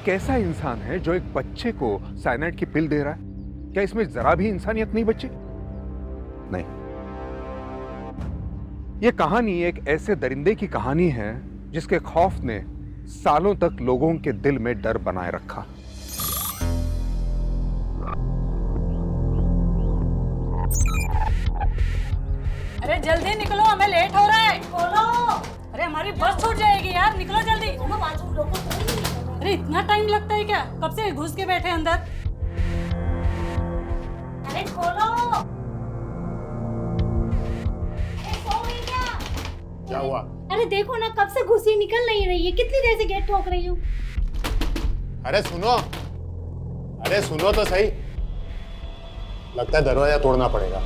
कैसा इंसान है जो एक बच्चे को साइनाइड की पिल दे रहा है? क्या इसमें जरा भी इंसानियत नहीं बची? नहीं। यह कहानी एक ऐसे दरिंदे की कहानी है जिसके खौफ ने सालों तक लोगों के दिल में डर बनाए रखा। अरे जल्दी निकलो, हमें लेट हो रहा है। बोलो। अरे हमारी बस छूट जाएगी यार, निकलो जल्दी। अरे इतना टाइम लगता है क्या? कब से घुस के बैठे अंदर। अरे खोलो। क्या हुआ? अरे देखो ना, कब से घुसी निकल नहीं रही है, कितनी देर से गेट ठोक रही हूँ। अरे सुनो तो सही। लगता है दरवाजा तोड़ना पड़ेगा।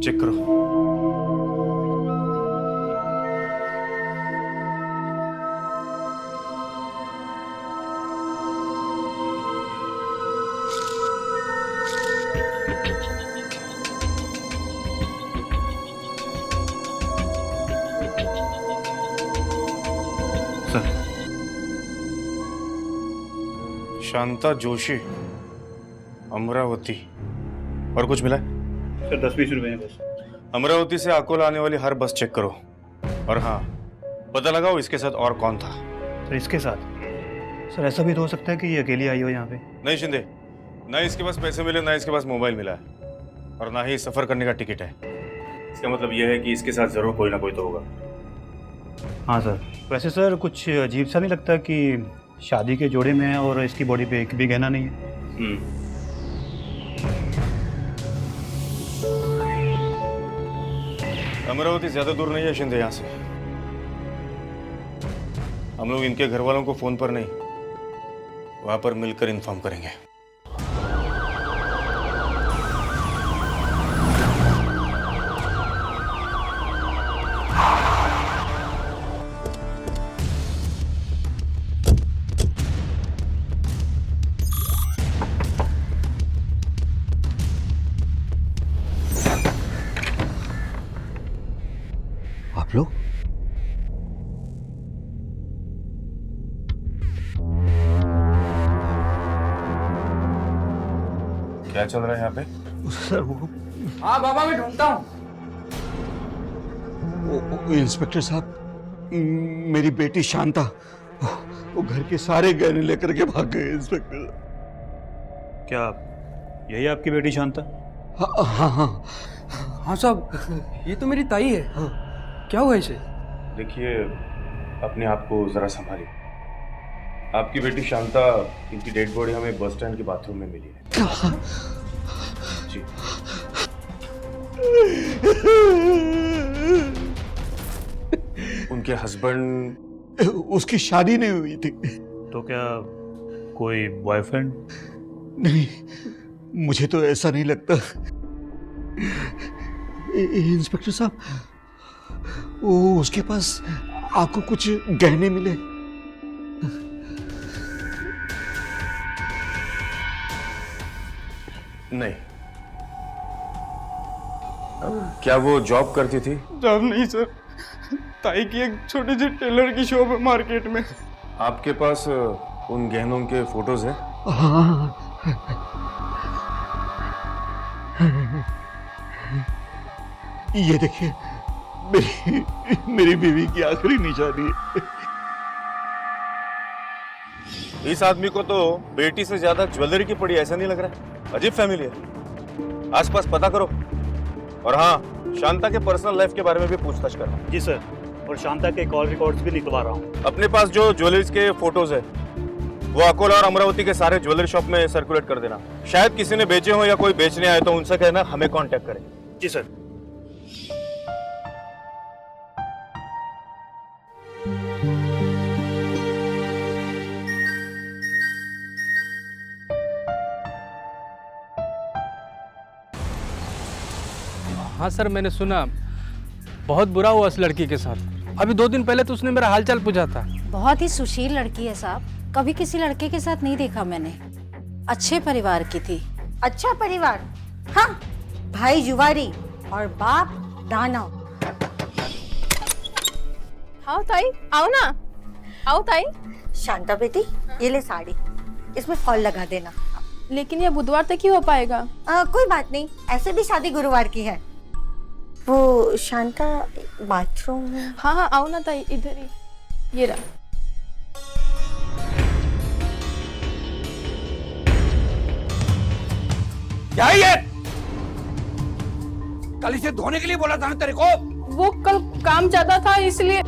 चेक करो। सर, शांता जोशी, अमरावती। और कुछ मिला? सर 10-20 रुपए है बस। अमरावती से अकोला आने वाली हर बस चेक करो। और हाँ, पता लगाओ इसके साथ और कौन था। सर इसके साथ? सर ऐसा भी तो हो सकता है कि ये अकेली आई हो यहाँ पे। नहीं शिंदे, ना इसके पास पैसे मिले, ना इसके पास मोबाइल मिला है, और ना ही सफर करने का टिकट है। इसका मतलब यह है कि इसके साथ जरूर कोई ना कोई तो होगा। हाँ सर। वैसे सर कुछ अजीब सा नहीं लगता कि शादी के जोड़े में है और इसकी बॉडी पे एक भी गहना नहीं है? अमरावती ज्यादा दूर नहीं है शिंदे यहाँ से। हम लोग इनके घर वालों को फोन पर नहीं, वहां पर मिलकर इन्फॉर्म करेंगे। आप लोग? क्या चल रहा है यहाँ पे? सर वो हाँ बाबा, मैं ढूंढता हूँ। इंस्पेक्टर साहब, मेरी बेटी शांता वो घर के सारे गहने लेकर के भाग गए। इंस्पेक्टर क्या यही आपकी बेटी शांता? हाँ हाँ हाँ हाँ साहब, ये तो मेरी ताई है। क्या हुआ इसे? देखिए, अपने आप को जरा संभालिए। आपकी बेटी शांता, इनकी डेड बॉडी हमें बस स्टैंड के बाथरूम में मिली है। जी। उनके हस्बैंड? उसकी शादी नहीं हुई थी। तो क्या कोई बॉयफ्रेंड? नहीं, मुझे तो ऐसा नहीं लगता। इंस्पेक्टर साहब, वो उसके पास आपको कुछ गहने मिले? नहीं। क्या वो जॉब करती थी? जॉब नहीं सर, ताई की एक छोटी सी टेलर की शॉप है मार्केट में। आपके पास उन गहनों के फोटोज हैं? हाँ। ये देखिए, मेरी बीवी की आखिरी निशानी है। इस आदमी को तो बेटी से ज्यादा ज्वेलरी की पड़ी, ऐसा नहीं लग रहा? अजीब फैमिली है। आसपास पता करो। और हाँ, शांता के पर्सनल लाइफ के बारे में भी पूछताछ करना। जी सर, और शांता के कॉल रिकॉर्ड्स भी निकलवा रहा हूँ। अपने पास जो ज्वेलरीज के फोटोज है वो अकोला और अमरावती के सारे ज्वेलरी शॉप में सर्कुलेट कर देना। शायद किसी ने बेचे हो या कोई बेचने आए तो उनसे कहना हमें कांटेक्ट करें। जी सर। हाँ सर, मैंने सुना बहुत बुरा हुआ उस लड़की के साथ। अभी 2 दिन पहले तो उसने मेरा हालचाल पूछा था। बहुत ही सुशील लड़की है साहब, कभी किसी लड़के के साथ नहीं देखा मैंने। अच्छे परिवार की थी। अच्छा परिवार, हाँ, भाई जुवारी और बाप दानव। आओ ताई, आओ ना, आओ ताई। शांता बेटी, ये ले साड़ी, इसमें फॉल लगा देना। लेकिन ये बुधवार तक ही हो पाएगा। कोई बात नहीं, ऐसे भी शादी गुरुवार की है। वो शांता बाथरूम में। हाँ हाँ, आओ ना ताई, इधर ही, ये रहा। क्या है ये? कल इसे धोने के लिए बोला था ना तेरे को। वो कल काम ज्यादा था इसलिए।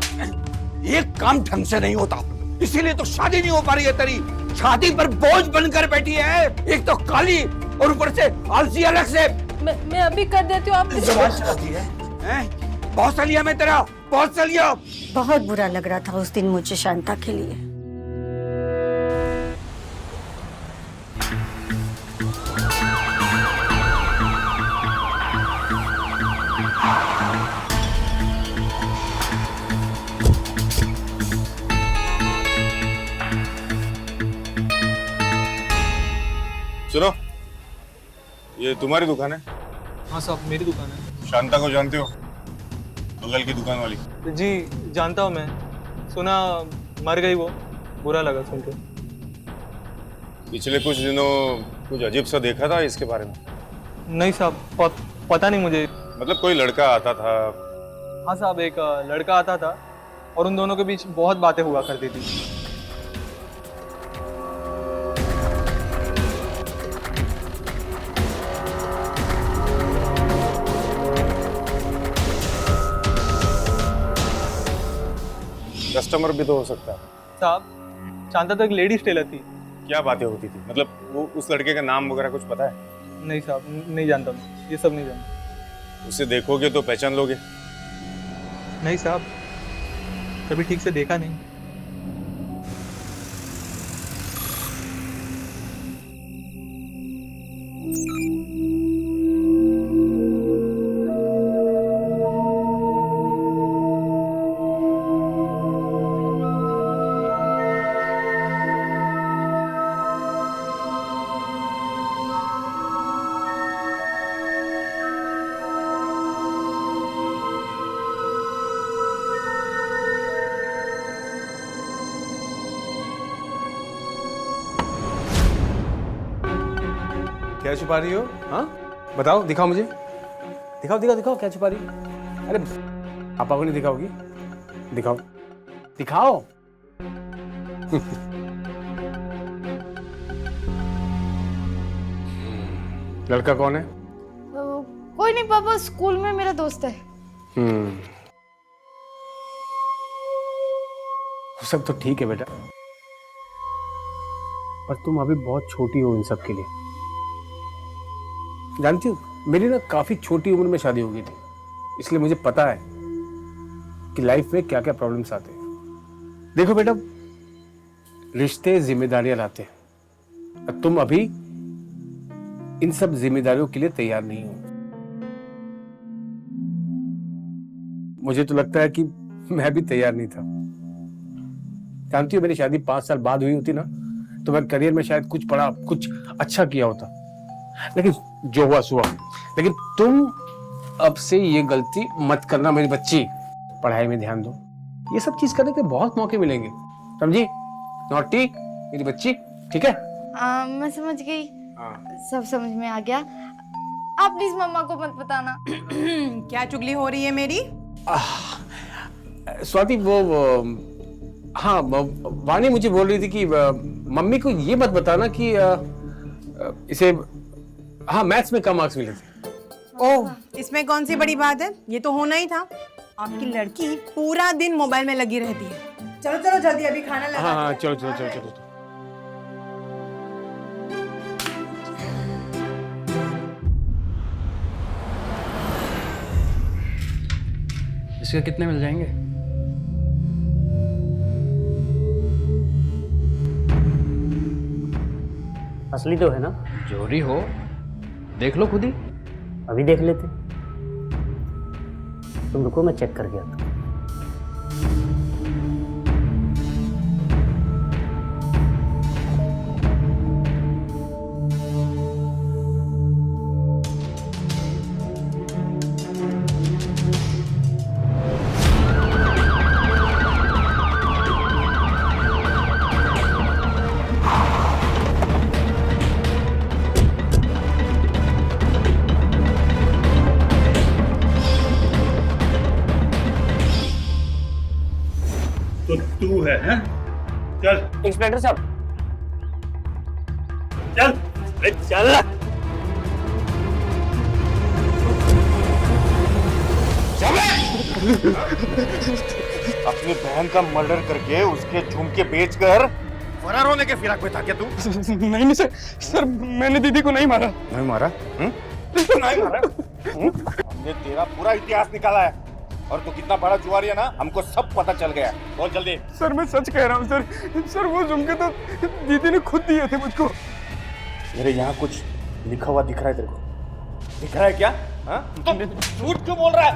एक काम ढंग से नहीं होता, इसीलिए तो शादी नहीं हो पा रही है तेरी। शादी पर बोझ बनकर बैठी है, एक तो काली और ऊपर से आलसी अलग से। मैं अभी कर देती हूँ। आप जबान चलाती है, हैं? बहुत सलिया मैं तेरा, बहुत सलिया। बहुत बुरा लग रहा था उस दिन मुझे शांता के लिए। सुनो, ये तुम्हारी दुकान है? हाँ साहब, मेरी दुकान है। शांता को जानते हो? बगल की दुकान वाली। जी जानता हूँ मैं, सुना मर गई वो, बुरा लगा सुन के। पिछले कुछ दिनों कुछ अजीब सा देखा था इसके बारे में? नहीं साहब, पता नहीं मुझे। मतलब कोई लड़का आता था? हाँ साहब, एक लड़का आता था और उन दोनों के बीच बहुत बातें हुआ करती थी। कस्टमर भी तो हो सकता है। साहब, शांता तो एक लेडीज टेलर थी। क्या बातें होती थी? मतलब वो उस लड़के का नाम वगैरह कुछ पता है? नहीं साहब, नहीं जानता मैं, ये सब नहीं जानता। उसे देखोगे तो पहचान लोगे? नहीं साहब, कभी ठीक से देखा नहीं। क्या छुपा रही हो? हाँ बताओ, दिखाओ मुझे, दिखाओ दिखाओ दिखाओ, क्या छुपा रही हो? अरे पापा को नहीं दिखाओगी? दिखाओ दिखाओ। लड़का कौन है? कोई नहीं पापा, स्कूल में मेरा दोस्त है। सब तो ठीक है बेटा, पर तुम अभी बहुत छोटी हो इन सब के लिए। जानती हो, मेरी ना काफी छोटी उम्र में शादी हो गई थी, इसलिए मुझे पता है कि लाइफ में क्या क्या प्रॉब्लम्स आते हैं। देखो बेटा, रिश्ते जिम्मेदारियां लाते हैं और तुम अभी इन सब जिम्मेदारियों के लिए तैयार नहीं हो। मुझे तो लगता है कि मैं भी तैयार नहीं था। जानती हो, मेरी शादी 5 साल बाद हुई होती ना, तो मैं करियर में शायद कुछ पढ़ा, कुछ अच्छा किया होता, लेकिन जो हुआ सो हुआ। लेकिन तुम अब से ये गलती मत करना मेरी बच्ची। पढ़ाई में ध्यान दो, ये सब चीज करने के बहुत मौके मिलेंगे, समझी? नॉटी मेरी बच्ची, ठीक है? मैं समझ गई, सब समझ में आ गया। आप प्लीज मम्मा को मत बताना। क्या चुगली हो रही है मेरी? स्वाति, हाँ, वाणी मुझे बोल रही थी कि मम्मी को ये मत बताना कि इसे, हाँ, मैथ्स में कम मार्क्स मिले थे। ओह, इसमें कौन सी बड़ी बात है, ये तो होना ही था। आपकी लड़की पूरा दिन मोबाइल में लगी रहती है। चलो चलो जल्दी, अभी खाना लगा। हाँ हाँ, चलो चलो चलो चलो। इसके कितने मिल जाएंगे? असली तो है ना? चोरी हो देख लो खुद ही। अभी देख लेते। तुम रुको, मैं चेक करके आता हूँ। तो तू है, हैं? चल इंस्पेक्टर साहब, चल, अरे चल। अपनी बहन का मर्डर करके उसके झुमके बेचकर फरार होने के फिराक में था क्या तू? नहीं सर मैंने दीदी को नहीं मारा। नहीं मारा? नहीं मारा? हमने तेरा पूरा इतिहास निकाला है और तू कितना बड़ा जुआरी है ना, हमको सब पता चल गया। बोल जल्दी। सर मैं सच कह रहा हूँ सर वो झुमके तो दीदी ने खुद दिए थे मुझको। मेरे यहाँ कुछ लिखा हुआ दिख रहा है तेरे को? दिख रहा है क्या? तुम झूठ क्यों बोल रहा है?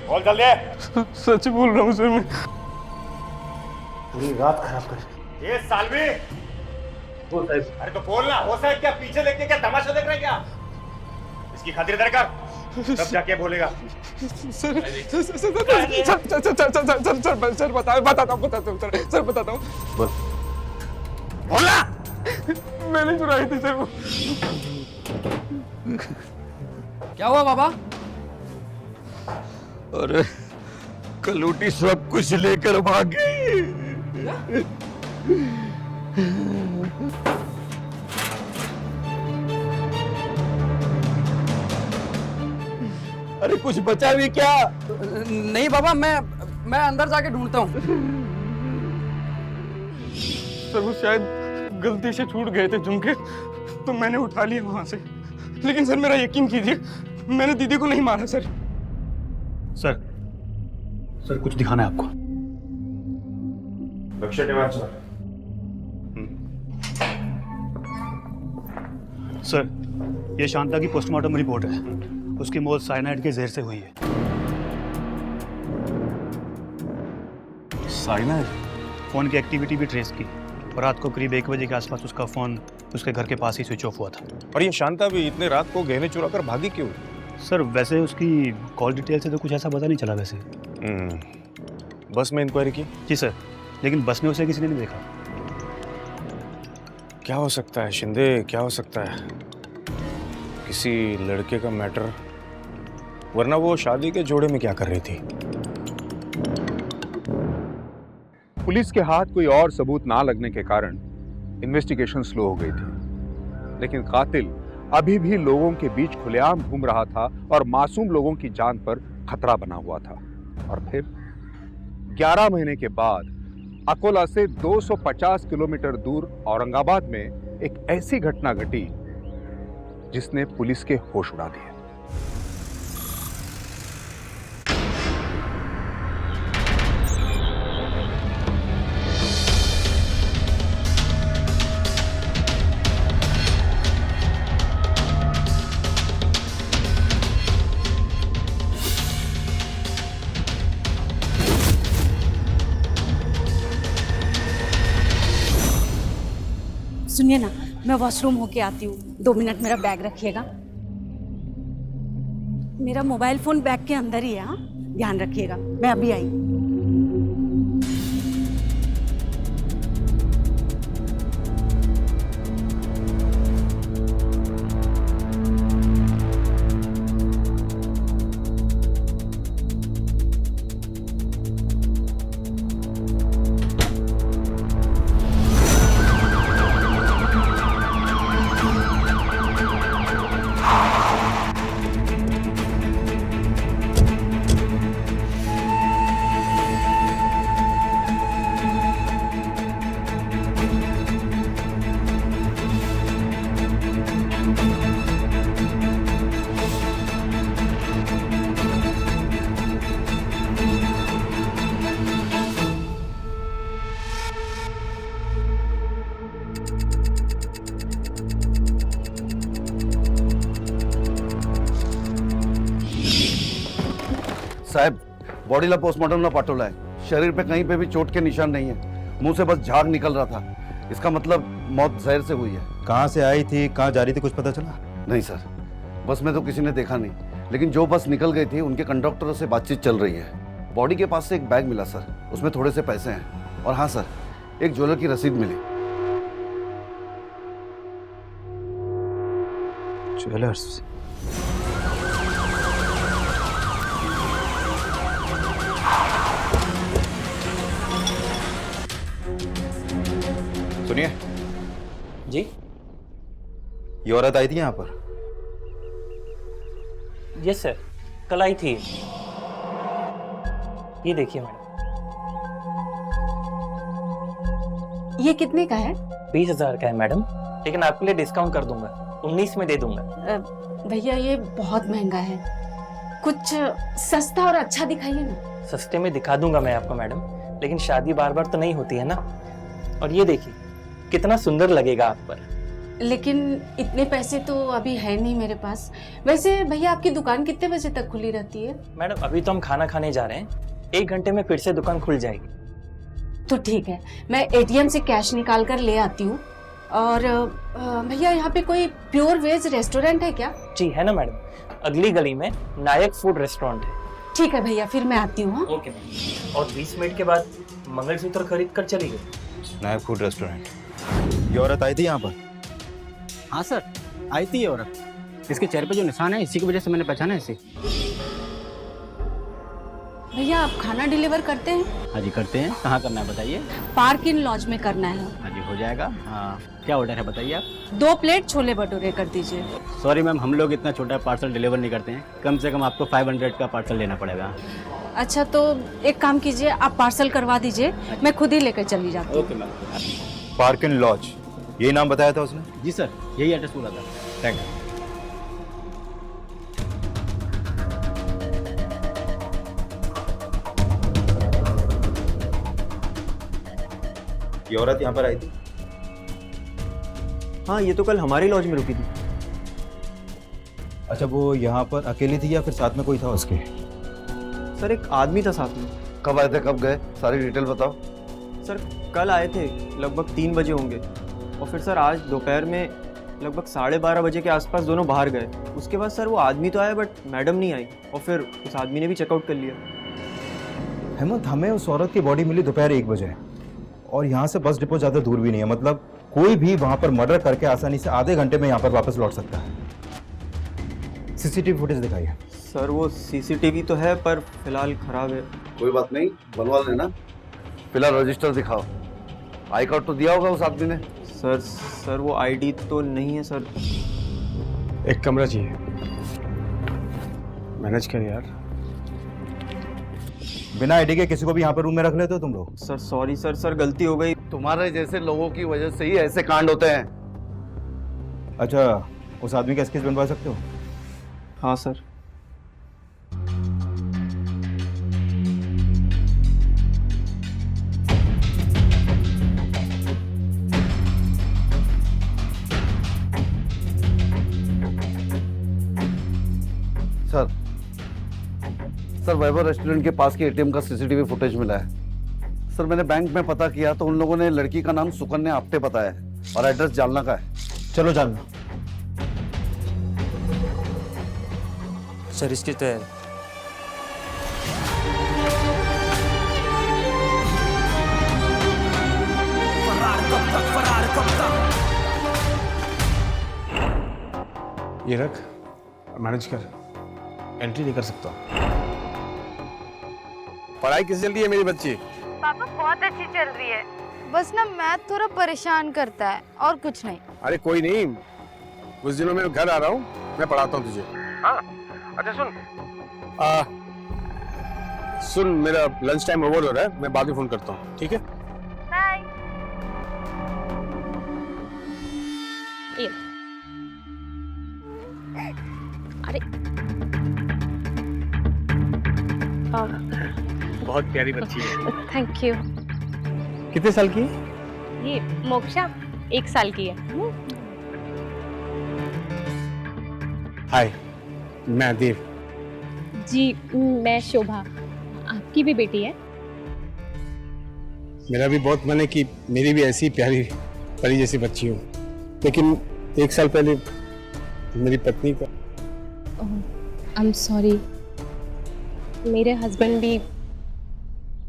बोल जल्दी। सच बोल रहा हूँ सर मैं। पूरी रात खराब कर। ये सालवी, अरे तो बोलना। हो सकता है क्या? पीछे देख के क्या तमाशा देख रहा है क्या? इसकी खातिरदारी कर, तब जाके बोलेगा। सर बताता हूँ। बोल। बोलना। मैंने चुराई थी सर वो। क्या हुआ बाबा? अरे कलूटी सब कुछ लेकर भागी। अरे कुछ बचा भी क्या? नहीं बाबा मैं अंदर जाके ढूंढता हूँ। सर वो शायद गलती से छूट गए थे झुमके, तो मैंने उठा लिए वहां से। लेकिन सर मेरा यकीन कीजिए, मैंने दीदी को नहीं मारा सर। सर कुछ दिखाना है आपको। लक्ष्य टेवा सर ये शांता की पोस्टमार्टम रिपोर्ट है। उसकी मौत साइनाइड के जहर से हुई है। साइनाइड? फोन की एक्टिविटी भी ट्रेस की और रात को करीब 1 बजे के आसपास उसका फोन उसके घर के पास ही स्विच ऑफ हुआ था। और ये शांता भी इतने रात को गहने चुरा कर भागी क्यों? सर वैसे उसकी कॉल डिटेल से तो कुछ ऐसा पता नहीं चला वैसे। बस में इंक्वायरी की? जी सर, लेकिन बस में उसे किसी ने नहीं देखा। क्या हो सकता है शिंदे, क्या हो सकता है? किसी लड़के का मैटर, वरना वो शादी के जोड़े में क्या कर रही थी? पुलिस के हाथ कोई और सबूत ना लगने के कारण इन्वेस्टिगेशन स्लो हो गई थी, लेकिन कातिल अभी भी लोगों के बीच खुलेआम घूम रहा था और मासूम लोगों की जान पर खतरा बना हुआ था। और फिर 11 महीने के बाद अकोला से 250 किलोमीटर दूर औरंगाबाद में एक ऐसी घटना घटी जिसने पुलिस के होश उड़ा दिए। सुनिए ना, मैं वॉशरूम होके आती हूँ, 2 मिनट मेरा बैग रखिएगा। मेरा मोबाइल फोन बैग के अंदर ही है, हाँ? ध्यान रखिएगा, मैं अभी आई। साहब बॉडीला पोस्टमार्टमला पाठवला आहे. शरीर पे कहीं पे भी चोट के निशान नहीं है. मुंह से बस झाग निकल रहा था. इसका मतलब मौत जहर से हुई है. कहाँ से आई थी, कहाँ जा रही थी, कुछ पता चला? नहीं सर, बस में तो किसी ने देखा नहीं, लेकिन जो बस निकल गई थी उनके कंडक्टरों से बातचीत चल रही है. बॉडी के पास से एक बैग मिला सर, उसमें थोड़े से पैसे हैं. और हाँ सर, एक ज्वेलर की रसीद मिली. ज्वेलर्स? सुनिए जी, ये औरत आई थी यहाँ पर? यस सर, कल आई थी. ये देखिए मैडम. ये कितने का है? 20,000 का है मैडम, लेकिन आपके लिए डिस्काउंट कर दूंगा, 19 में दे दूंगा. भैया ये बहुत महंगा है, कुछ सस्ता और अच्छा दिखाइए ना. सस्ते में दिखा दूंगा मैं आपको मैडम, लेकिन शादी बार बार तो नहीं होती है ना. और ये देखिए कितना सुंदर लगेगा आप पर. लेकिन इतने पैसे तो अभी है नहीं मेरे पास. वैसे भैया आपकी दुकान कितने बजे तक खुली रहती है? मैडम अभी तो हम खाना खाने जा रहे हैं, 1 घंटे में फिर से दुकान खुल जाएगी. तो ठीक है, मैं एटीएम से कैश निकाल कर ले आती हूँ. और भैया यहाँ पे कोई प्योर वेज रेस्टोरेंट है क्या? जी है ना मैडम, अगली गली में नायक फूड रेस्टोरेंट है. ठीक है भैया, फिर मैं आती हूँ. Okay ma'am. और 20 मिनट के बाद मंगलसूत्र खरीद कर चली गई. नायक फूड रेस्टोरेंट. ये औरत आई थी यहाँ पर? हाँ सर, आई थी ये औरत. इसके चेहरे पे जो निशान है इसी की वजह से मैंने पहचाना इसे. भैया आप खाना डिलीवर करते हैं? हाँ जी करते हैं. कहाँ करना है बताइए? पार्क इन लॉज में करना है. हाँ जी हो जाएगा. हाँ क्या ऑर्डर है बताइए आप? 2 प्लेट छोले भटूरे कर दीजिए. सॉरी मैम, हम लोग इतना छोटा पार्सल डिलीवर नहीं करते हैं. कम से कम आपको 500 का पार्सल लेना पड़ेगा. अच्छा तो एक काम कीजिए, आप पार्सल करवा दीजिए, मैं खुद ही लेकर चली जाती हूँ. Okay ma'am. Park Inn Lodge, यही नाम बताया था उसने? जी सर, यही एड्रेस बोला था. Thank you. ये औरत यहाँ पर आई थी? हाँ, ये तो कल हमारी लॉज में रुकी थी. अच्छा, वो यहाँ पर अकेली थी या फिर साथ में कोई था उसके? सर एक आदमी था साथ में. कब आए थे, कब गए, सारी डिटेल बताओ. सर कल आए थे, लगभग 3 बजे होंगे. और फिर सर आज दोपहर में लगभग 12:30 बजे के आसपास दोनों बाहर गए. उसके बाद सर वो आदमी तो आया बट मैडम नहीं आई. और फिर उस आदमी ने भी चेकआउट कर लिया. हेमंत, हमें उस औरत की बॉडी मिली दोपहर 1 बजे और यहाँ से बस डिपो ज़्यादा दूर भी नहीं है. मतलब कोई भी वहाँ पर मर्डर करके आसानी से आधे घंटे में यहाँ पर वापस लौट सकता है. सीसीटीवी फुटेज दिखाइए. सर वो सीसीटीवी तो है पर फिलहाल खराब है. कोई बात नहीं, बनवा लेना. फिलहाल रजिस्टर दिखाओ. आई कार्ड तो दिया होगा उस आदमी ने. सर वो आईडी तो नहीं है सर. एक कमरा चाहिए, मैनेज कर यार. बिना आईडी के किसी को भी यहाँ पर रूम में रख लेते हो तुम लोग? सर सॉरी सर गलती हो गई. तुम्हारे जैसे लोगों की वजह से ही ऐसे कांड होते हैं. अच्छा, उस आदमी का एस्केच बनवा सकते हो? हाँ सर. सर वैभव रेस्टोरेंट के पास के एटीएम का सीसीटीवी फुटेज मिला है. सर मैंने बैंक में पता किया तो उन लोगों ने लड़की का नाम सुकन्या आप्टे बताया है और एड्रेस जालना का है. चलो जालना. सर इसकी तैयारी. ये रख, मैनेज कर. एंट्री नहीं कर सकता. पढ़ाई कैसी चल रही है मेरी बच्ची? पापा बहुत अच्छी चल रही है. बस ना मैथ थोड़ा परेशान करता है और कुछ नहीं. अरे कोई नहीं, कुछ दिनों में घर आ रहा हूँ, मैं पढ़ाता हूँ तुझे. हाँ अच्छा सुन, मेरा लंच टाइम ओवर हो रहा है, मैं बाद में फोन करता हूँ. ठीक है? बाय. अरे बहुत प्यारी बच्ची है. Thank you. कितने साल की? ये मोक्षा 1 साल की है. हाय, मैं देव. जी मैं शोभा, आपकी भी बेटी है? मेरा भी बहुत मन है कि मेरी भी ऐसी प्यारी परी जैसी बच्ची हो, लेकिन 1 साल पहले मेरी पत्नी का। आई एम सॉरी, मेरे हस्बैंड भी।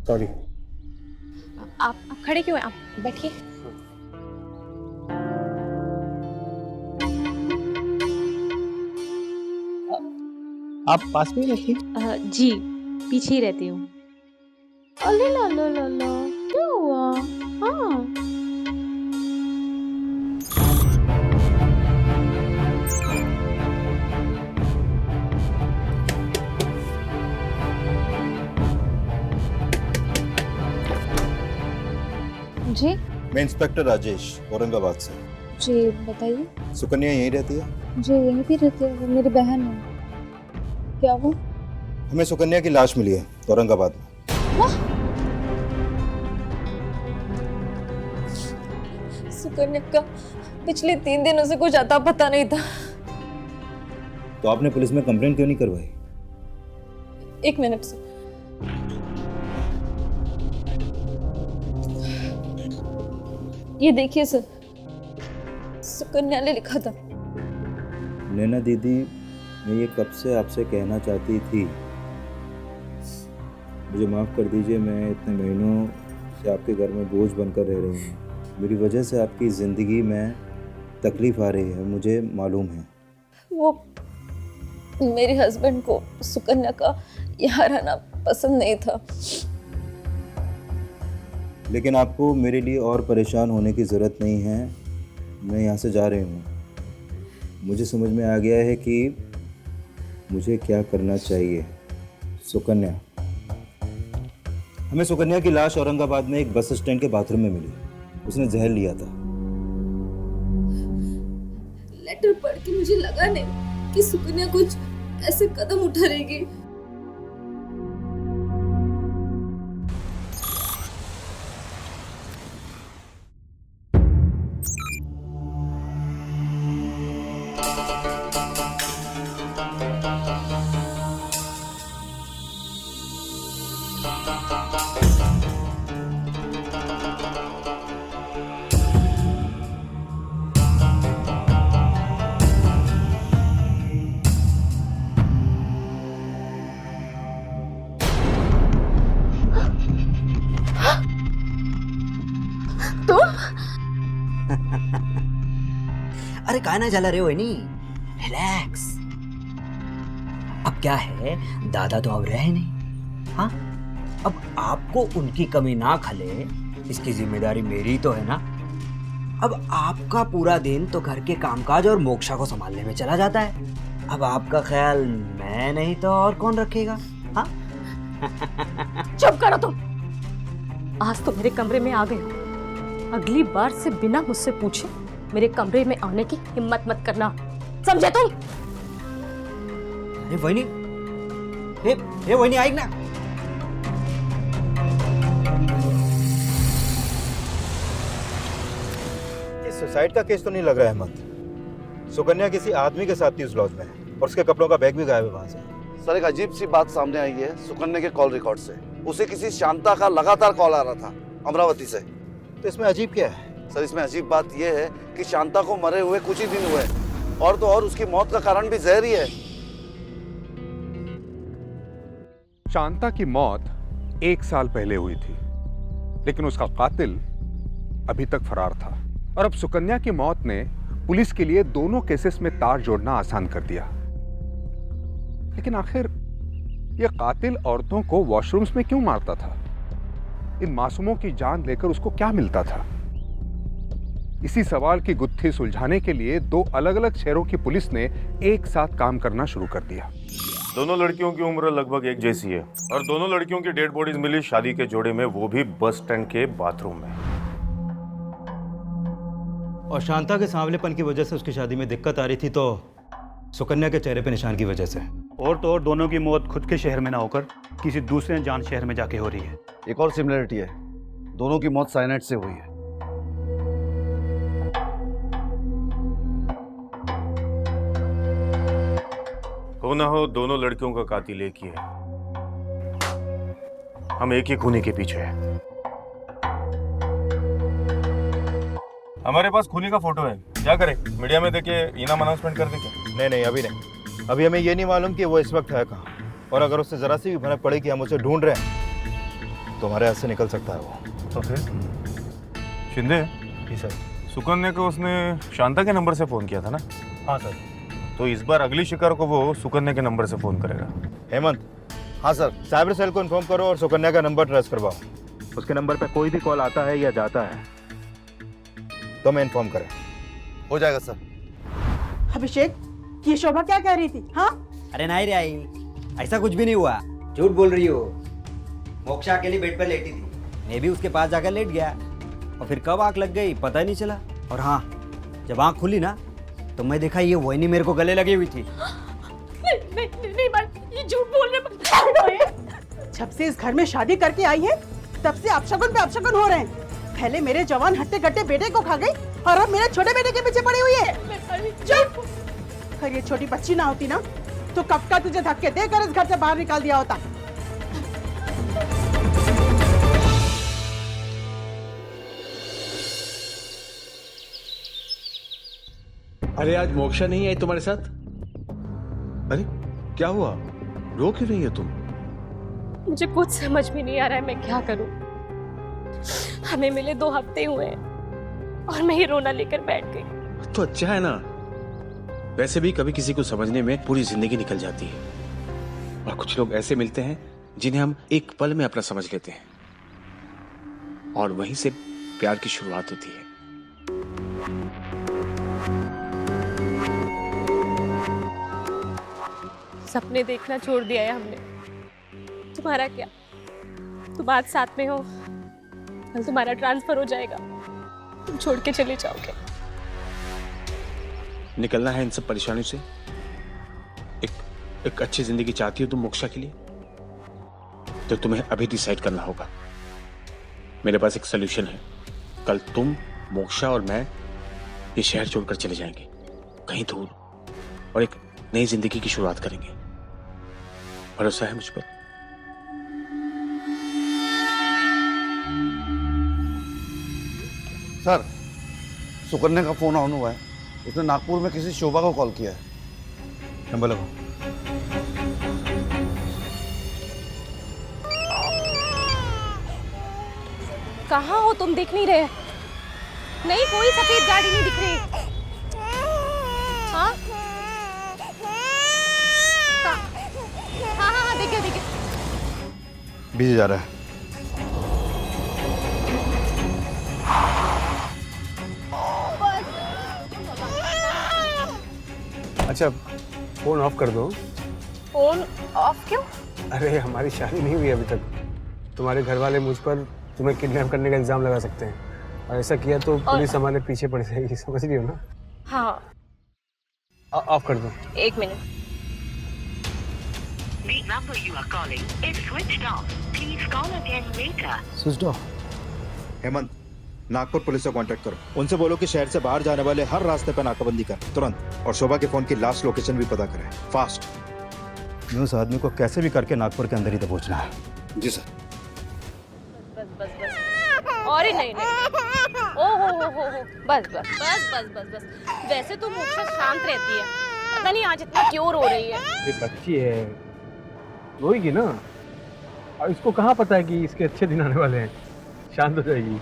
सॉरी। आप खड़े क्यों हैं? आप बैठिए। आप पास में ही रहती हैं? जी पीछे ही रहती हूँ। अले ला ला ला ला, क्या हुआ? हाँ जी। मैं इंस्पेक्टर राजेश, औरंगाबाद से। जी बताइए। सुकन्या यहीं रहती है? जी यहीं भी रहती है, वो मेरी बहन है। क्या हुआ? हमें सुकन्या की लाश मिली है औरंगाबाद में। सुकन्या का पिछले 3 दिनों से कुछ अता पता नहीं था। तो आपने पुलिस में कंप्लेंट क्यों नहीं करवाई? 1 मिनट से। ये देखिए सर, सुकन्या ने लिखा था। नैना दीदी, मैं ये कब से आपसे कहना चाहती थी। मुझे माफ़ कर दीजिए, मैं इतने महीनों से आपके घर में बोझ बनकर रह रही हूँ। मेरी वजह से आपकी ज़िंदगी में तकलीफ़ आ रही है, मुझे मालूम है। वो मेरे हस्बैंड को सुकन्या का यहाँ रहना पसंद नहीं था। लेकिन आपको मेरे लिए और परेशान होने की ज़रूरत नहीं है। मैं यहाँ से जा रही हूँ। मुझे समझ में आ गया है कि मुझे क्या करना चाहिए। सुकन्या, हमें सुकन्या की लाश औरंगाबाद में एक बस स्टैंड के बाथरूम में मिली। उसने जहर लिया था। लेटर पढ़ के मुझे लगा नहीं कि सुकन्या कुछ ऐसे कदम उठा रहेगी। अरे काहे ना जला रहे हो नी, रिलैक्स। अब क्या है, दादा तो अब रहे नहीं। हाँ, अब आपको उनकी कमी ना खले, इसकी जिम्मेदारी मेरी तो है ना। अब आपका पूरा दिन तो घर के कामकाज और मोक्षा को संभालने में चला जाता है। अब आपका ख्याल मैं नहीं तो और कौन रखेगा? हाँ? चुप करो तुम। आज तो मेरे कमरे में आ गए हो। अगली बार से बिना मुझसे पूछे मेरे कमरे में आने की हिम्मत मत करना, समझे तुम? अरे वही नहीं आई ना। ये सुसाइड का केस तो नहीं लग रहा है हेमंत। सुकन्या किसी आदमी के साथ थी उस लॉज में, और उसके कपड़ों का बैग भी गायब है वहां से। सर, एक अजीब सी बात सामने आई है सुकन्या के कॉल रिकॉर्ड से। उसे किसी शांता का लगातार कॉल आ रहा था अमरावती से। तो इसमें अजीब क्या है? सर, इसमें अजीब बात यह है कि शांता को मरे हुए कुछ ही दिन हुए, और तो और उसकी मौत का कारण भी जहर ही है। शांता की मौत 1 साल पहले हुई थी, लेकिन उसका कातिल अभी तक फरार था। और अब सुकन्या की मौत ने पुलिस के लिए दोनों केसेस में तार जोड़ना आसान कर दिया। लेकिन आखिर यह कातिल औरतों को वॉशरूम्स में क्यों मारता था? इन मासूमों की जान लेकर उसको क्या मिलता था? इसी सवाल की गुत्थी सुलझाने के लिए 2 अलग-अलग शहरों की पुलिस ने एक साथ काम करना शुरू कर दिया। दोनों लड़कियों की उम्र लगभग एक जैसी है, और दोनों लड़कियों की डेड बॉडीज मिली शादी के जोड़े में, वो भी बस स्टैंड के बाथरूम में। और शांता के सांवलेपन की वजह से उसकी शादी में दिक्कत आ रही थी, तो सुकन्या के चेहरे पे निशान की वजह से। और तो और दोनों की मौत खुद के शहर में ना होकर किसी दूसरे अनजान शहर में जाके हो रही है। एक और सिमिलरिटी है, दोनों की मौत साइनाइड से हुई है। हो ना हो दोनों लड़कियों का कातिल एक ही है। हम एक ही खूनी के पीछे हैं। हमारे पास खूनी का फोटो है, क्या करें? मीडिया में देके इनाम अनाउंसमेंट कर दे क्या? नहीं अभी नहीं। अभी हमें ये नहीं मालूम कि वो इस वक्त है कहाँ, और अगर उससे जरा सी भी भनक पड़े कि हम उसे ढूंढ रहे हैं तो हमारे हाथ से निकल सकता है वो। तो फिर शिंदे? जी सर। सुकन्या को उसने शांता के नंबर से फोन किया था ना? हाँ सर। तो इस बार अगली शिकार को वो सुकन्या के नंबर से फोन करेगा। हेमंत। हाँ सर। साइबर सेल को इन्फॉर्म करो और सुकन्या का नंबर ट्रेस करवाओ। उसके नंबर पे कोई भी कॉल आता है या जाता है तो मैं इन्फॉर्म करें। हो जाएगा सर। अभिषेक, ये शोभा क्या कह रही थी? हाँ? अरे नहीं रे आई, ऐसा कुछ भी नहीं हुआ। झूठ बोल रही हो। मोक्षा अकेली बेड पर लेटी थी, मैं भी उसके पास जाकर लेट गया और फिर कब आंख लग गई पता ही नहीं चला। और हाँ, जब आंख खुली ना तो मैं देखा ये वही मेरे को गले लगी हुई थी। नहीं ये झूठ बोल रहे। जब से इस घर में शादी करके आई है तब से अपशगुन पे अपशगुन हो रहे हैं। पहले मेरे जवान हट्टे कट्टे बेटे को खा गई और अब मेरे छोटे बेटे के पीछे पड़ी हुई है। चुप! अगर ये छोटी बच्ची ना होती ना तो कब का तुझे धक्के देकर इस घर से बाहर निकाल दिया होता। अरे आज मोक्षा नहीं आई तुम्हारे साथ? अरे क्या हुआ, रो क्यों रही हो तुम? मुझे कुछ समझ में नहीं आ रहा है मैं क्या करूं। हमें मिले 2 हफ्ते हुए हैं और मैं ही रोना लेकर बैठ गई। तो अच्छा है ना, वैसे भी कभी किसी को समझने में पूरी जिंदगी निकल जाती है, और कुछ लोग ऐसे मिलते हैं जिन्हें हम एक पल में अपना समझ लेते हैं और वहीं से प्यार की शुरुआत होती है। सपने देखना छोड़ दिया है हमने। तुम्हारा क्या, तुम आज साथ में हो, कल तुम्हारा ट्रांसफर हो जाएगा, तुम छोड़ के चले जाओगे। निकलना है इन सब परेशानियों से? एक अच्छी जिंदगी चाहती हो तुम मोक्षा के लिए? तो तुम्हें अभी डिसाइड करना होगा। मेरे पास एक सोल्यूशन है। कल तुम, मोक्षा और मैं ये शहर छोड़कर चले जाएंगे कहीं दूर, और एक नई जिंदगी की शुरुआत करेंगे। भरोसा है मुझ पर? सर, सुकन्या का फोन ऑन हुआ है। उसने नागपुर में किसी शोभा को कॉल किया है। नंबर लगाओ। कहाँ हो तुम, दिख नहीं रहे? नहीं, कोई सफेद गाड़ी नहीं दिख रही। हाँ हाँ देख गया। बिजी जा रहा है। अच्छा, फोन ऑफ कर दो। फोन ऑफ क्यों? अरे हमारी शादी नहीं हुई अभी तक। तुम्हारे घर वाले मुझ पर तुम्हें किडनैप करने का इल्जाम लगा सकते हैं, और ऐसा किया तो पुलिस हमारे पीछे पड़ जाएगी, समझ रही हो ना? हाँ। ऑफ कर दो। 1 minute. The number you are calling is switched off. Please call again later. Switch off. Hemant, Nagpur police से कांटेक्ट करो। उनसे बोलो कि शहर से बाहर जाने वाले हर रास्ते पर नाकाबंदी कर तुरंत, और शोभा के फोन की लास्ट लोकेशन भी पता करें फास्ट। मैं उस आदमी को कैसे भी करके नागपुर के अंदर ही दबोचना है। जी सर। बस और ही नहीं। ओ हो बस। वैसे तो मोक्षा शांत रहती है, पता नहीं आज इतना क्यों रो रही है। ये बच्ची है, रोएगी ना। और इसको कहाँ पता है कि इसके अच्छे दिन आने वाले हैं, शांत हो जाएगी।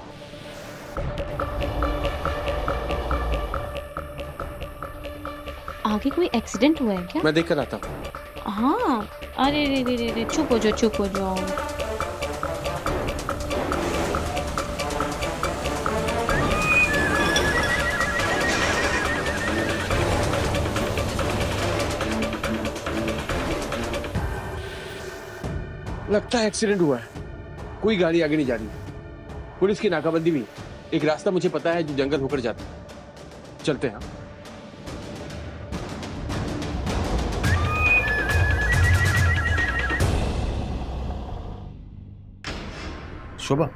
आगे कोई एक्सीडेंट हुआ है क्या? मैं देख कर आता हूँ। हाँ, अरे रे, चुप हो जाओ। लगता है एक्सीडेंट हुआ है, कोई गाड़ी आगे नहीं जा रही। पुलिस की नाकाबंदी भी। एक रास्ता मुझे पता है जो जंगल होकर जाता है, चलते हैं। शोभा,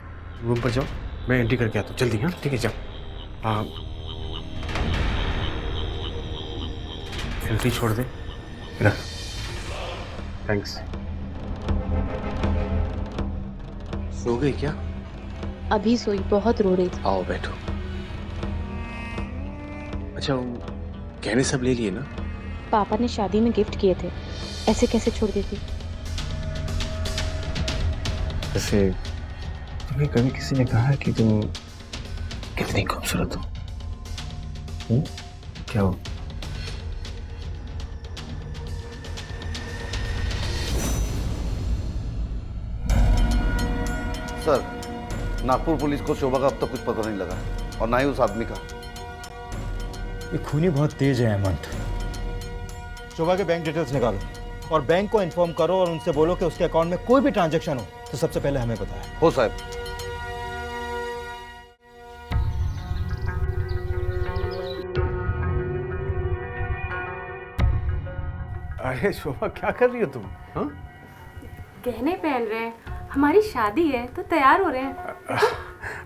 रूम पर जाओ, मैं एंट्री करके आता हूँ। जल्दी। हाँ ठीक है, जाओ। एंट्री छोड़ दे, रख। थैंक्स। सो गई क्या? अभी सोई, बहुत रो रही थी। आओ बैठो। अच्छा, वो गहने सब ले लिए ना? पापा ने शादी में गिफ्ट किए थे, ऐसे कैसे छोड़ देती। वैसे तुम्हें कभी किसी ने कहा कि तुम कितनी खूबसूरत हो? क्या हो? सर, नागपुर पुलिस को शोभा का अब तक कुछ पता नहीं लगा और ना ही उस आदमी का। ये खूनी बहुत तेज है हेमंत। शोभा के बैंक डिटेल्स निकालो और बैंक को इन्फॉर्म करो और उनसे बोलो कि उसके अकाउंट में कोई भी ट्रांजैक्शन हो तो सबसे पहले हमें बताएं। हो साहब। अरे शोभा, क्या कर रही हो तुम? हाँ? गहने पहन रहे हैं, हमारी शादी है तो तैयार हो रहे हैं।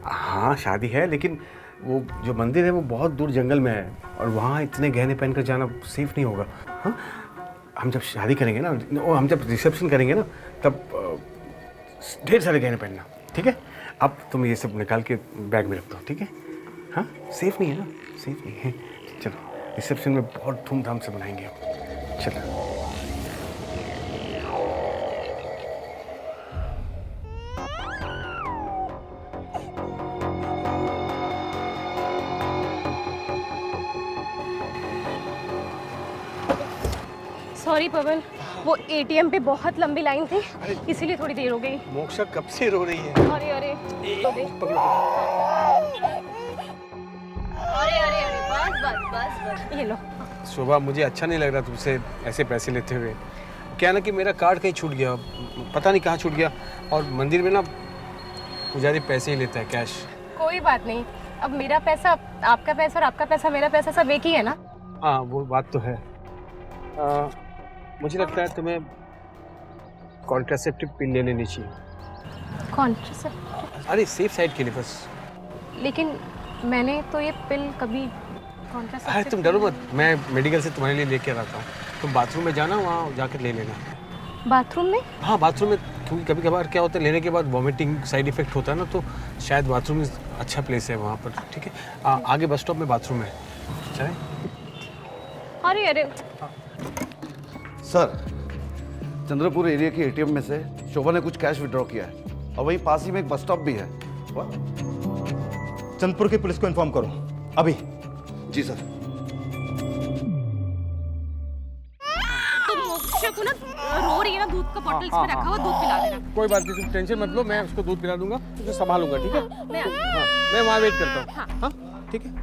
हाँ शादी है, लेकिन वो जो मंदिर है वो बहुत दूर जंगल में है और वहाँ इतने गहने पहनकर जाना सेफ नहीं होगा। हाँ, हम जब शादी करेंगे ना, हम जब रिसेप्शन करेंगे ना, तब ढेर सारे गहने पहनना, ठीक है? अब तुम ये सब निकाल के बैग में रख दो, ठीक है? हाँ, सेफ नहीं है ना, सेफ नहीं है। चलो, रिसेप्शन में बहुत धूमधाम से मनाएंगे। चलो। सॉरी पवन, वो एटीएम पे बहुत लंबी लाइन थी, इसीलिए थोड़ी देर हो गई। मोक्षा कब से रो रही है? अरे अरे पकड़ो। अरे बस ये लो। शोभा, मुझे अच्छा नहीं लग रहा तुमसे ऐसे पैसे लेते हुए। क्या ना कि मेरा कार्ड कहीं छूट गया, पता नहीं कहाँ छूट गया, और मंदिर में ना पुजारी पैसे ही लेता है, कैश। कोई बात नहीं, अब मेरा पैसा आपका पैसा और आपका पैसा मेरा पैसा सब एक ही है ना। हाँ, वो बात तो है। मुझे लगता है तुम्हें कॉन्ट्रासेप्टिव पिल ले लेनी चाहिए। कॉन्ट्रासेप्टिव? अरे सेफ साइड के लिए बस। लेकिन मैंने तो ये पिल कभी अरे तुम डरो मत, मैं मेडिकल से तुम्हारे लिए लेके आता हूँ। तुम बाथरूम में जाना, वहाँ जाकर ले लेना। बाथरूम में? हाँ, बाथरूम में, क्योंकि कभी कभार क्या होता है, लेने के बाद वॉमिटिंग साइड इफेक्ट होता है ना, तो शायद बाथरूम अच्छा प्लेस है वहाँ पर, ठीक है? आगे बस स्टॉप में बाथरूम है, चले? अरे सर, चंद्रपुर एरिया के एटीएम में से शोभा ने कुछ कैश विड्रॉ किया है और वहीं पास ही में एक बस स्टॉप भी है। चंद्रपुर की पुलिस को इन्फॉर्म करो अभी। जी सर। तुम मोक्षा को ना रो रही है ना, दूध का बॉटल इसमें रखा हुआ, दूध पिला देना। कोई बात नहीं, तुम टेंशन मत लो, मैं उसको दूध पिला दूंगा, तुझे संभालूंगा, ठीक है? मैं वहाँ वेट करता हूँ। हाँ, ठीक है।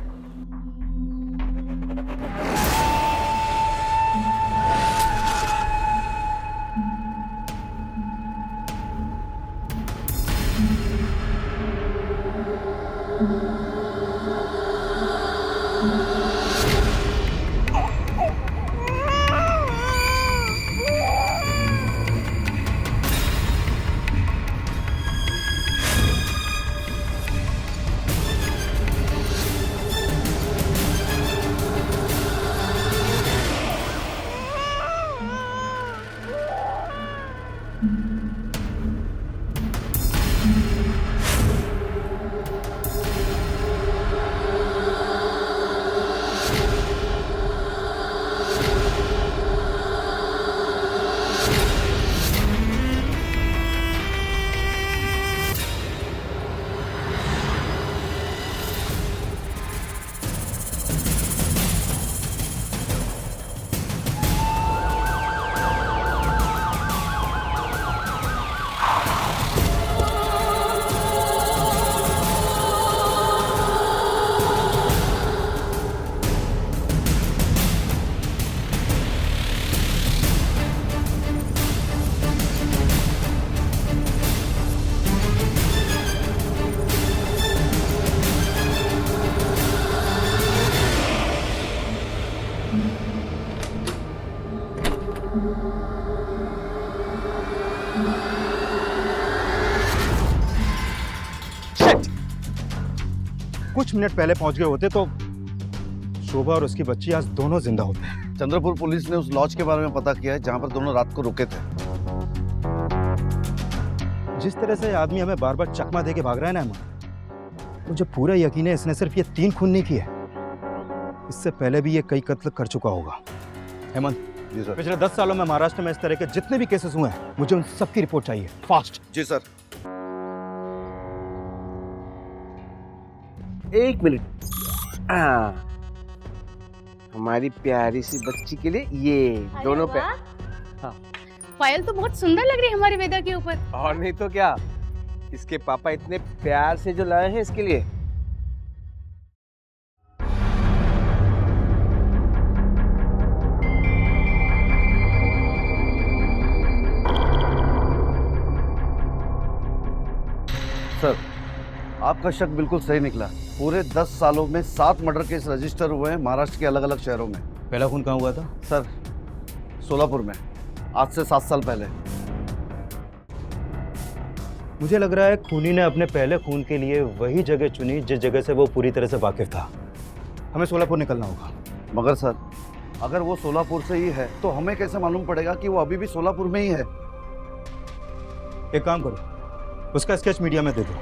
कुछ मिनट पहले पहुंच गए होते तो शोभा और उसकी बच्ची आज दोनों जिंदा होते हैं। चंद्रपुर पुलिस ने उस लॉज के बारे में पता किया है जहां पर दोनों रात को रुके थे। जिस तरह से आदमी हमें बार बार चकमा दे के भाग रहा है ना हेमंत, मुझे पूरा यकीन है इसने सिर्फ ये 3 खून नहीं किए, इससे पहले भी ये कई कत्ल कर चुका होगा। हेमंत जी सर। पिछले 10 सालों में महाराष्ट्र में इस तरह के जितने भी केसेस हुए हैं, मुझे उन सबकी रिपोर्ट चाहिए, फास्ट। जी सर। 1 मिनट। हमारी प्यारी सी बच्ची के लिए ये दोनों पे। हाँ। पायल तो बहुत सुंदर लग रही है हमारी वेदा के ऊपर। और नहीं तो क्या, इसके पापा इतने प्यार से जो लाए हैं इसके लिए। सर, आपका शक बिल्कुल सही निकला। पूरे 10 सालों में 7 मर्डर केस रजिस्टर हुए हैं महाराष्ट्र के अलग अलग शहरों में। पहला खून कहाँ हुआ था? सर, सोलापुर में, आज से 7 साल पहले। मुझे लग रहा है खूनी ने अपने पहले खून के लिए वही जगह चुनी जिस जगह से वो पूरी तरह से वाकिफ था। हमें सोलापुर निकलना होगा। मगर सर, अगर वो सोलापुर से ही है तो हमें कैसे मालूम पड़ेगा कि वो अभी भी सोलापुर में ही है? एक काम करो, उसका स्केच मीडिया में दे दो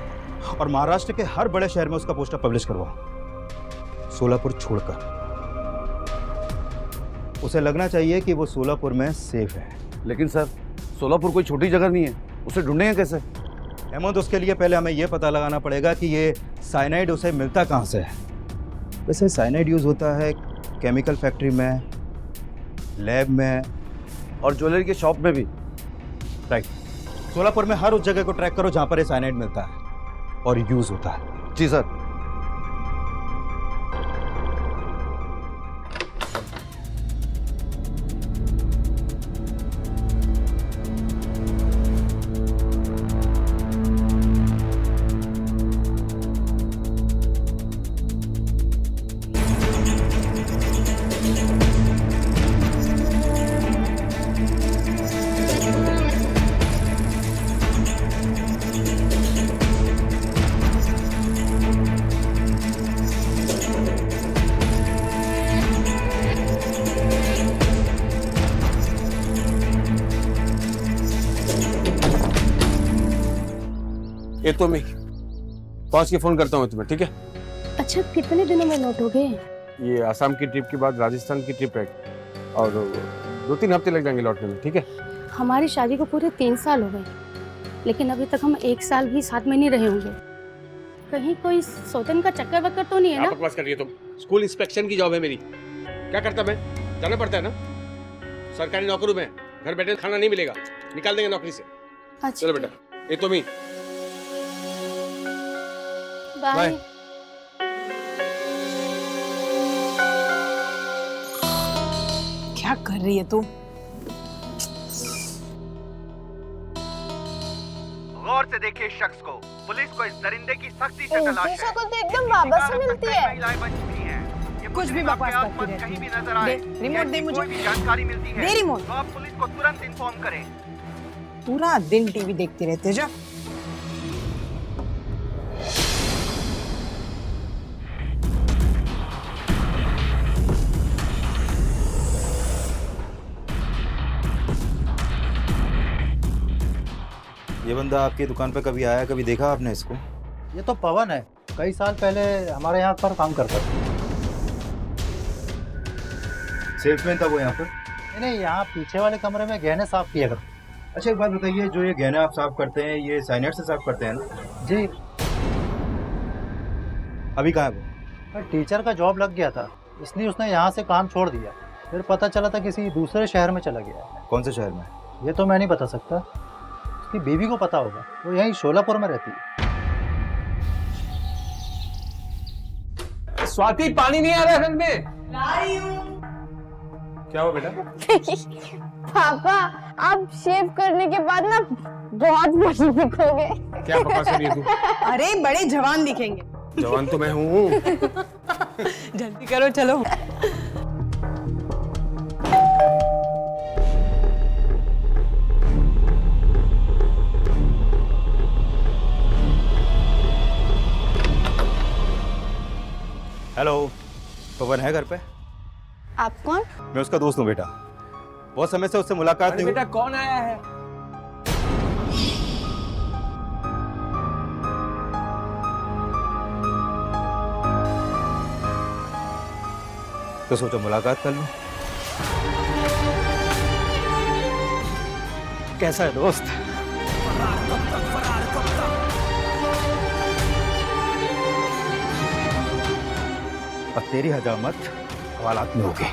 और महाराष्ट्र के हर बड़े शहर में उसका पोस्टर पब्लिश करवाओ, सोलापुर छोड़कर। उसे लगना चाहिए कि वो सोलापुर में सेफ है। लेकिन सर, सोलापुर कोई छोटी जगह नहीं है, उसे ढूंढेंगे कैसे? हेमंत, उसके लिए पहले हमें यह पता लगाना पड़ेगा कि ये साइनाइड उसे मिलता कहाँ से है। वैसे साइनाइड यूज होता है केमिकल फैक्ट्री में, लैब में और ज्वेलरी के शॉप में भी। राइट। सोलापुर में हर उस जगह को ट्रैक करो जहां पर ये साइनाइड मिलता है और यूज होता है। जी सर। ये तो मैं पहुंच के फोन करता हूँ तुम्हें, ठीक है? अच्छा, कितने दिनों में लौट हो गए? ये आसाम की ट्रिप के बाद राजस्थान की ट्रिप है और 2-3 हफ्ते लग जाएंगे लौटने में, ठीक है? हमारी शादी को पूरे 3 साल हो गए, लेकिन अभी तक हम 1 साल भी साथ में नहीं रहे होंगे। कहीं कोई सौतन का चक्कर वक्कर तो नहीं है ना? बकवास कर रही है तुम। स्कूल इंस्पेक्शन की जॉब है मेरी, क्या करता मैं? जाना पड़ता है ना, सरकारी नौकरी में। घर बैठे खाना नहीं मिलेगा, निकाल देंगे नौकरी से। अच्छा। चलो बेटा, ये तो मैं। बाय। क्या कर रही है तू? गौर से देखिए शख्स को। पुलिस को इस दरिंदे की सख्ती से तलाश है। शक्ल तो एकदम बाबा से मिलती है। महिलाएं बच चुकी हैं। ये कुछ भी बकवास करती रहती कहीं भी है। नजर आए, दे, रिमोट दे ऐसी मुझे। कोई भी जानकारी मिलती है दे रिमोट। तो आप पुलिस को तुरंत इन्फॉर्म करें। पूरा दिन टीवी देखते रहते जा। ये बंदा आपकी दुकान पे कभी आया, कभी देखा आपने इसको? ये तो पवन है, कई साल पहले हमारे यहाँ पर काम करता था। सेल्समैन था वो यहाँ पर? नहीं, यहाँ पीछे वाले कमरे में गहने साफ किया करता। अच्छा, एक बात बताइए, जो ये गहने आप साफ करते हैं ये साइनाइड से साफ करते हैं ना? जी। अभी कहाँ है वो? टीचर का जॉब लग गया था, इसलिए उसने यहाँ से काम छोड़ दिया। फिर पता चला था किसी दूसरे शहर में चला गया। कौन से शहर में? ये तो मैं नहीं बता सकता, उसकी बीवी को पता होगा, वो यहीं शोलापुर में रहती है। स्वाति, पानी नहीं आ रहा है में। क्या हुआ बेटा? पापा, आप शेव करने के बाद ना बहुत बड़ी दिखोगे। क्या बकवास कर रही है तू? अरे बड़े जवान दिखेंगे। जवान तो मैं हूँ। जल्दी करो, चलो। हेलो, पवन है घर पे? आप कौन? मैं उसका दोस्त हूँ बेटा, बहुत समय से उससे मुलाकात नहीं हुई। बेटा कौन आया है? तो सोचो मुलाकात कर लूं। कैसा है दोस्त? अब तेरी हजामत हवालात में होगी।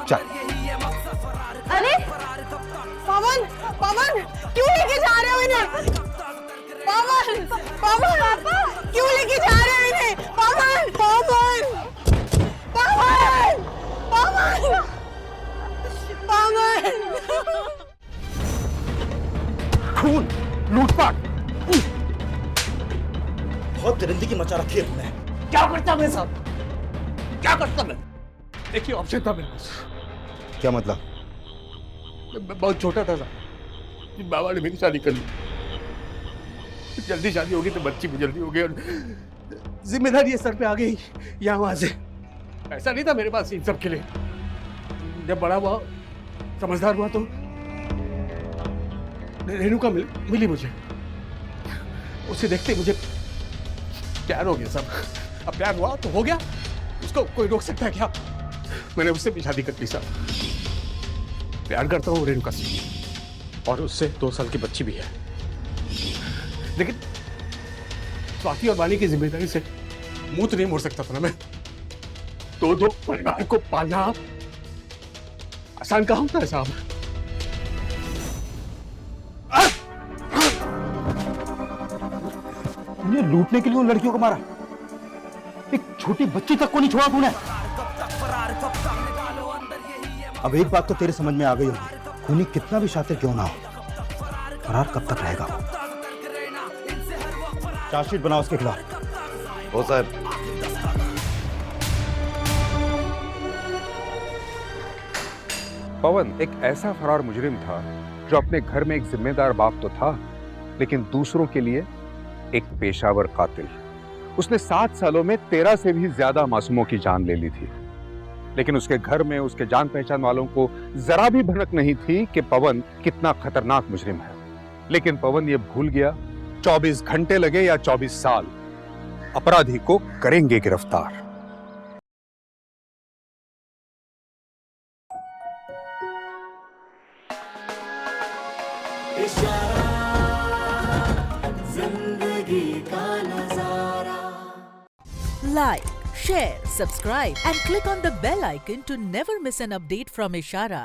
चल। अरे पवन, पवन क्यों लेके जा रहे हो इन्हें? पवन, पवन क्यों लेके जा रहे हो इन्हें? पवन, पवन, पवन, पवन, पवन। खून, लूटपाट, बहुत दरिंदगी मचा रखी है तुमने। क्या करता मैं साहब, क्या करता मैं? देखिए ऑप्शन था मेरे पास। क्या मतलब? मैं बहुत छोटा था साहब, बाबा ने मेरी शादी कर ली। जल्दी शादी होगी तो बच्ची भी जल्दी होगी और जिम्मेदारी ये सर पे आ गई यहाँ वहां से। ऐसा नहीं था मेरे पास इन सब के लिए। जब बड़ा हुआ, समझदार हुआ तो रेणुका मिली मुझे। उसे देखते मुझे प्यार हो गया सब। अब प्यार हुआ तो हो गया, उसको कोई रोक सकता है क्या? मैंने उससे भी शादी कर ली साहब। प्यार करता हूँ रेणुका से और उससे 2 साल की बच्ची भी है। लेकिन स्वाति और वाणी की जिम्मेदारी से मुंह तो नहीं मोड़ सकता था ना मैं। दो परिवार को पालना आसान कहाँ होता है साहब? तूने लूटने के लिए उन लड़कियों को मारा? एक छोटी बच्ची तक को नहीं छोड़ा तूने। अब एक बात तो तेरे समझ में आ गई होगी, खूनी कितना भी शातिर क्यों ना हो, फरार कब तक रहेगा? चार्जशीट बनाओ उसके खिलाफ। ओ साहब। पवन एक ऐसा फरार मुजरिम था जो अपने घर में एक जिम्मेदार बाप तो था, लेकिन दूसरों के लिए एक पेशावर कातिल। उसने 7 सालों में 13 से भी ज्यादा मासूमों की जान ले ली थी, लेकिन उसके घर में उसके जान पहचान वालों को जरा भी भनक नहीं थी कि पवन कितना खतरनाक मुजरिम है। लेकिन पवन ये भूल गया, 24 घंटे लगे या 24 साल, अपराधी को करेंगे गिरफ्तार। Like, share, subscribe and click on the bell icon to never miss an update from Ishara.